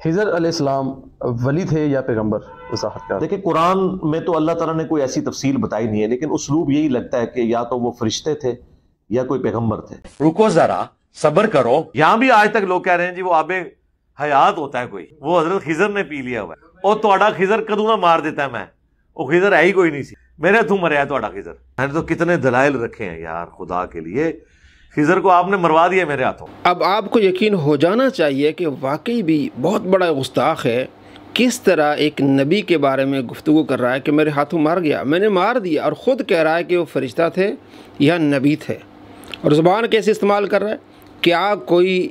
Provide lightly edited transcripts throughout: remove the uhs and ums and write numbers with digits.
خضر علیہ السلام ولی تھے یا پیغمبر؟ وضاحت کر۔ دیکھیں قرآن میں تو اللہ تعالیٰ نے کوئی ایسی تفصیل بتائی نہیں ہے، لیکن اسلوب یہی لگتا ہے کہ یا تو وہ فرشتے تھے یا کوئی پیغمبر تھے۔ رکو ذرا، صبر کرو۔ یہاں بھی آج تک لوگ کہہ رہے ہیں جی وہ آب حیات ہوتا ہے کوئی، وہ حضرت خضر نے پی لیا ہوا ہے، اور تہاڈا خضر کدوں نہ مار دیتا ہے میں، وہ خضر ہے ہی کوئی نہیں سی، میرے ہاتھوں مریا ہے تہاڈا خضر۔ میں نے تو کتنے دلائل رکھے ہیں یار خدا کے لیے، خضر کو آپ نے مروا دیا میرے ہاتھوں۔ اب آپ کو یقین ہو جانا چاہیے کہ واقعی بھی بہت بڑا گستاخ ہے، کس طرح ایک نبی کے بارے میں گفتگو کر رہا ہے کہ میرے ہاتھوں مار گیا، میں نے مار دیا، اور خود کہہ رہا ہے کہ وہ فرشتہ تھے یا نبی تھے۔ اور زبان کیسے استعمال کر رہا ہے؟ کیا کوئی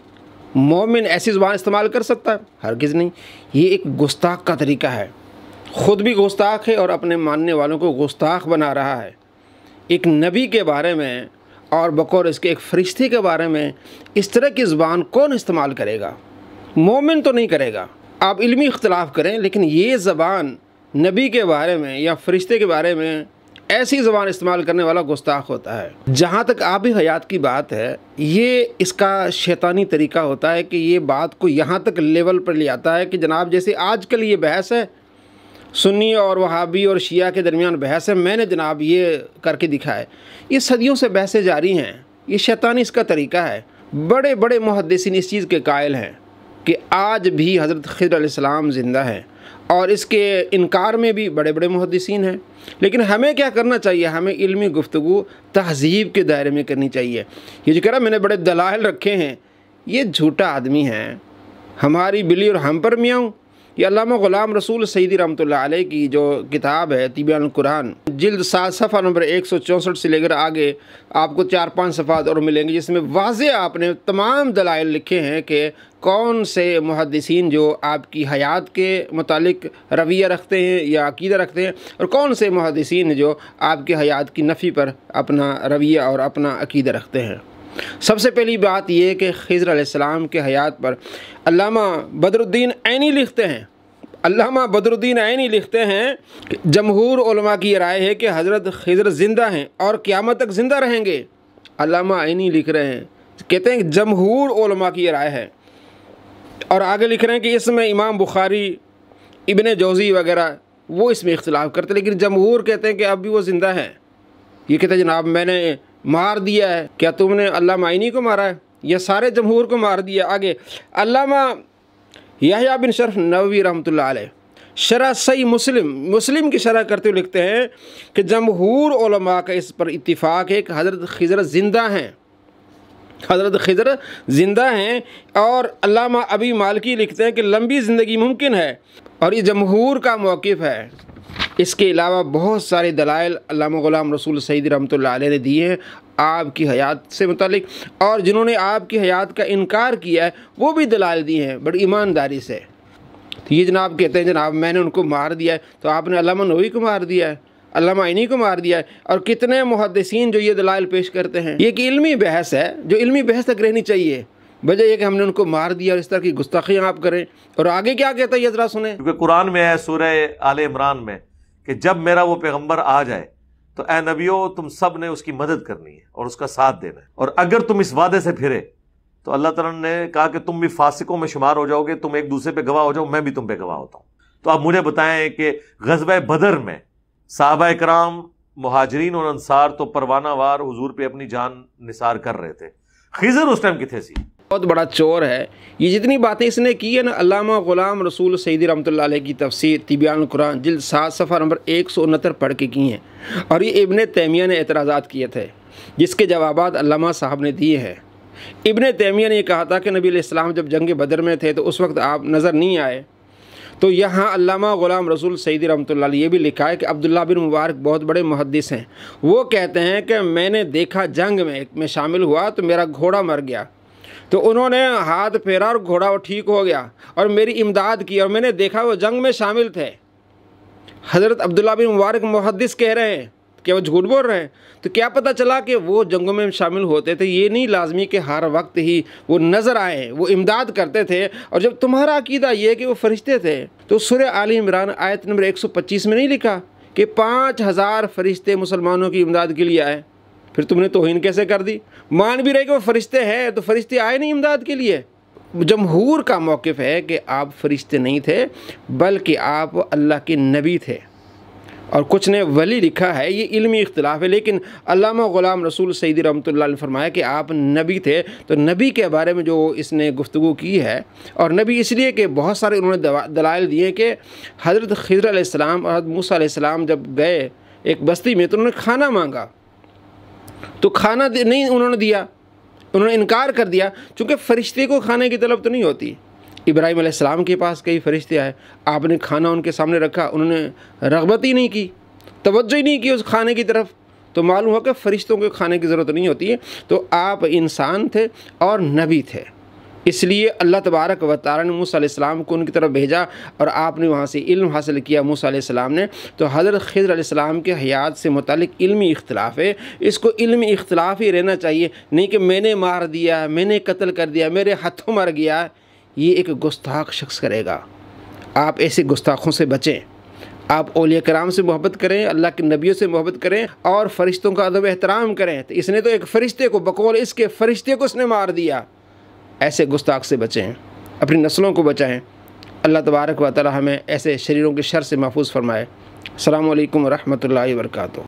مومن ایسی زبان استعمال کر سکتا ہے؟ ہرگز نہیں۔ یہ ایک گستاخ کا طریقہ ہے، خود بھی گستاخ ہے اور اپنے ماننے والوں کو گستاخ بنا رہا ہے۔ ایک نبی کے بارے میں اور بقول اس کے ایک فرشتے کے بارے میں اس طرح کی زبان کون استعمال کرے گا؟ مومن تو نہیں کرے گا۔ آپ علمی اختلاف کریں، لیکن یہ زبان نبی کے بارے میں یا فرشتے کے بارے میں ایسی زبان استعمال کرنے والا گستاخ ہوتا ہے۔ جہاں تک آبی حیات کی بات ہے، یہ اس کا شیطانی طریقہ ہوتا ہے کہ یہ بات کو یہاں تک لیول پر لے آتا ہے کہ جناب جیسے آج کل یہ بحث ہے، سنی اور وہابی اور شیعہ کے درمیان بحث ہے، میں نے جناب یہ کر کے دکھایا۔ یہ صدیوں سے بحثیں جاری ہیں، یہ شیطانی اس کا طریقہ ہے۔ بڑے بڑے محدثین اس چیز کے قائل ہیں کہ آج بھی حضرت خضر علیہ السلام زندہ ہیں، اور اس کے انکار میں بھی بڑے بڑے محدثین ہیں۔ لیکن ہمیں کیا کرنا چاہیے؟ ہمیں علمی گفتگو تہذیب کے دائرے میں کرنی چاہیے۔ یہ جو کہہ رہا میں نے بڑے دلائل رکھے ہیں، یہ جھوٹا آدمی ہے۔ ہماری بلی اور ہم پر میاؤں۔ یہ علامہ غلام رسول سعیدی رحمۃ اللہ علیہ کی جو کتاب ہے تبیان القرآن، جلد 7 صفحہ نمبر 164 سے لے کر آگے آپ کو 4-5 صفحات اور ملیں گے، جس میں واضح آپ نے تمام دلائل لکھے ہیں کہ کون سے محدثین جو آپ کی حیات کے متعلق رویہ رکھتے ہیں یا عقیدہ رکھتے ہیں، اور کون سے محدثین جو آپ کی حیات کی نفی پر اپنا رویہ اور اپنا عقیدہ رکھتے ہیں۔ سب سے پہلی بات یہ کہ خضر علیہ السلام کے حیات پر علامہ بدر الدین عینی لکھتے ہیں، کہ جمہور علماء کی رائے ہے کہ حضرت خضر زندہ ہیں اور قیامت تک زندہ رہیں گے۔ علامہ عینی لکھ رہے ہیں، کہتے ہیں کہ جمہور علماء کی رائے ہے، اور آگے لکھ رہے ہیں کہ اس میں امام بخاری، ابن جوزی وغیرہ وہ اس میں اختلاف کرتے، لیکن جمہور کہتے ہیں کہ اب بھی وہ زندہ ہیں۔ یہ کہتے ہیں جناب میں نے مار دیا ہے، کیا تم نے علامہ عینی کو مارا ہے؟ یہ سارے جمہور کو مار دیا۔ آگے علامہ یحییٰ بن شرف نووی رحمۃ اللہ علیہ شرح صحیح مسلم کی شرح کرتے ہوئے لکھتے ہیں کہ جمہور علماء کا اس پر اتفاق ہے کہ حضرت خضر زندہ ہیں، اور علامہ ابی مالکی لکھتے ہیں کہ لمبی زندگی ممکن ہے، اور یہ جمہور کا موقف ہے۔ اس کے علاوہ بہت سارے دلائل علامہ غلام رسول سعیدی رحمۃ اللہ علیہ نے دیے ہیں آپ کی حیات سے متعلق، اور جنہوں نے آپ کی حیات کا انکار کیا ہے وہ بھی دلائل دیے ہیں بڑی ایمانداری سے۔ تو یہ جناب کہتے ہیں جناب میں نے ان کو مار دیا ہے، تو آپ نے علامہ نووی کو مار دیا ہے، علامہ عینی کو مار دیا ہے، اور کتنے محدثین جو یہ دلائل پیش کرتے ہیں۔ یہ ایک علمی بحث ہے جو علمی بحث تک رہنی چاہیے، وجہ یہ کہ ہم نے ان کو مار دیا اور اس طرح کی گستاخیاں آپ کریں۔ اور آگے کیا کہتا ہے یہ ذرا سنیں، کیونکہ قرآن میں ہے سورہ آل عمران میں کہ جب میرا وہ پیغمبر آ جائے تو اے نبیو تم سب نے اس کی مدد کرنی ہے اور اس کا ساتھ دینا ہے، اور اگر تم اس وعدے سے پھرے تو اللہ تعالیٰ نے کہا کہ تم بھی فاسقوں میں شمار ہو جاؤ گے، تم ایک دوسرے پہ گواہ ہو جاؤ، میں بھی تم پہ گواہ ہوتا ہوں۔ تو آپ مجھے بتائیں کہ غزوہ بدر میں صحابہ کرام مہاجرین اور انصار تو پروانہ وار حضور پہ اپنی جان نثار کر رہے تھے، خضر اس ٹائم کتنے سی؟ بہت بڑا چور ہے یہ، جتنی باتیں اس نے کی ہے نا، علامہ غلام رسول سعیدی رحمۃ اللہ علیہ کی تفسیر تبیان القرآن جلد 7 صفحہ نمبر 169 پڑھ کے کی ہیں، اور یہ ابن تیمیہ نے اعتراضات کیے تھے جس کے جوابات علامہ صاحب نے دیے ہیں۔ ابن تیمیہ نے یہ کہا تھا کہ نبی علیہ السلام جب جنگ بدر میں تھے تو اس وقت آپ نظر نہیں آئے، تو یہاں علامہ غلام رسول سعیدی رحمۃ اللہ علیہ یہ بھی لکھا ہے کہ عبداللہ بن مبارک بہت بڑے محدث ہیں، وہ کہتے ہیں کہ میں نے دیکھا جنگ میں شامل ہوا تو میرا گھوڑا مر گیا، تو انہوں نے ہاتھ پھیرا اور گھوڑا وہ ٹھیک ہو گیا اور میری امداد کی، اور میں نے دیکھا وہ جنگ میں شامل تھے۔ حضرت عبداللہ بن مبارک محدث کہہ رہے ہیں کہ وہ جھوٹ بول رہے ہیں، تو کیا پتہ چلا کہ وہ جنگوں میں شامل ہوتے تھے، یہ نہیں لازمی کہ ہر وقت ہی وہ نظر آئے، وہ امداد کرتے تھے۔ اور جب تمہارا عقیدہ یہ کہ وہ فرشتے تھے، تو سورہ آل عمران آیت نمبر 125 میں نہیں لکھا کہ 5000 فرشتے مسلمانوں کی امداد کے لیے آئے؟ پھر تم نے توہین کیسے کر دی؟ مان بھی رہے کہ وہ فرشتے ہیں، تو فرشتے آئے نہیں امداد کے لیے؟ جمہور کا موقف ہے کہ آپ فرشتے نہیں تھے بلکہ آپ اللہ کے نبی تھے، اور کچھ نے ولی لکھا ہے، یہ علمی اختلاف ہے، لیکن علامہ غلام رسول سعیدی رحمۃ اللہ علیہ نے فرمایا کہ آپ نبی تھے۔ تو نبی کے بارے میں جو اس نے گفتگو کی ہے، اور نبی اس لیے کہ بہت سارے انہوں نے دلائل دیے کہ حضرت خضر علیہ السلام اور حضرت موسیٰ علیہ السلام جب گئے ایک بستی میں تو انہوں نے کھانا مانگا، تو کھانا نہیں انہوں نے دیا، انہوں نے انکار کر دیا، چونکہ فرشتے کو کھانے کی طلب تو نہیں ہوتی۔ ابراہیم علیہ السلام کے پاس کئی فرشتے آئے، آپ نے کھانا ان کے سامنے رکھا، انہوں نے رغبت ہی نہیں کی، توجہ ہی نہیں کی اس کھانے کی طرف، تو معلوم ہو کہ فرشتوں کو کھانے کی ضرورت نہیں ہوتی ہے۔ تو آپ انسان تھے اور نبی تھے، اس لیے اللہ تبارک و تعالیٰ نے موسیٰ علیہ السلام کو ان کی طرف بھیجا، اور آپ نے وہاں سے علم حاصل کیا موسیٰ علیہ السلام نے۔ تو حضرت خضر علیہ السلام کے حیات سے متعلق علمی اختلاف ہے، اس کو علمی اختلاف ہی رہنا چاہیے، نہیں کہ میں نے مار دیا، میں نے قتل کر دیا، میرے ہاتھوں مر گیا۔ یہ ایک گستاخ شخص کرے گا۔ آپ ایسے گستاخوں سے بچیں، آپ اولیاء کرام سے محبت کریں، اللہ کے نبیوں سے محبت کریں، اور فرشتوں کا ادب احترام کریں۔ تو اس نے تو ایک فرشتے کو بقول اس کے فرشتے کو اس نے مار دیا۔ ایسے گستاخ سے بچیں، اپنی نسلوں کو بچائیں۔ اللہ تبارک و تعالی ہمیں ایسے شریروں کے شر سے محفوظ فرمائے۔ السلام علیکم ورحمۃ اللہ وبرکاتہ۔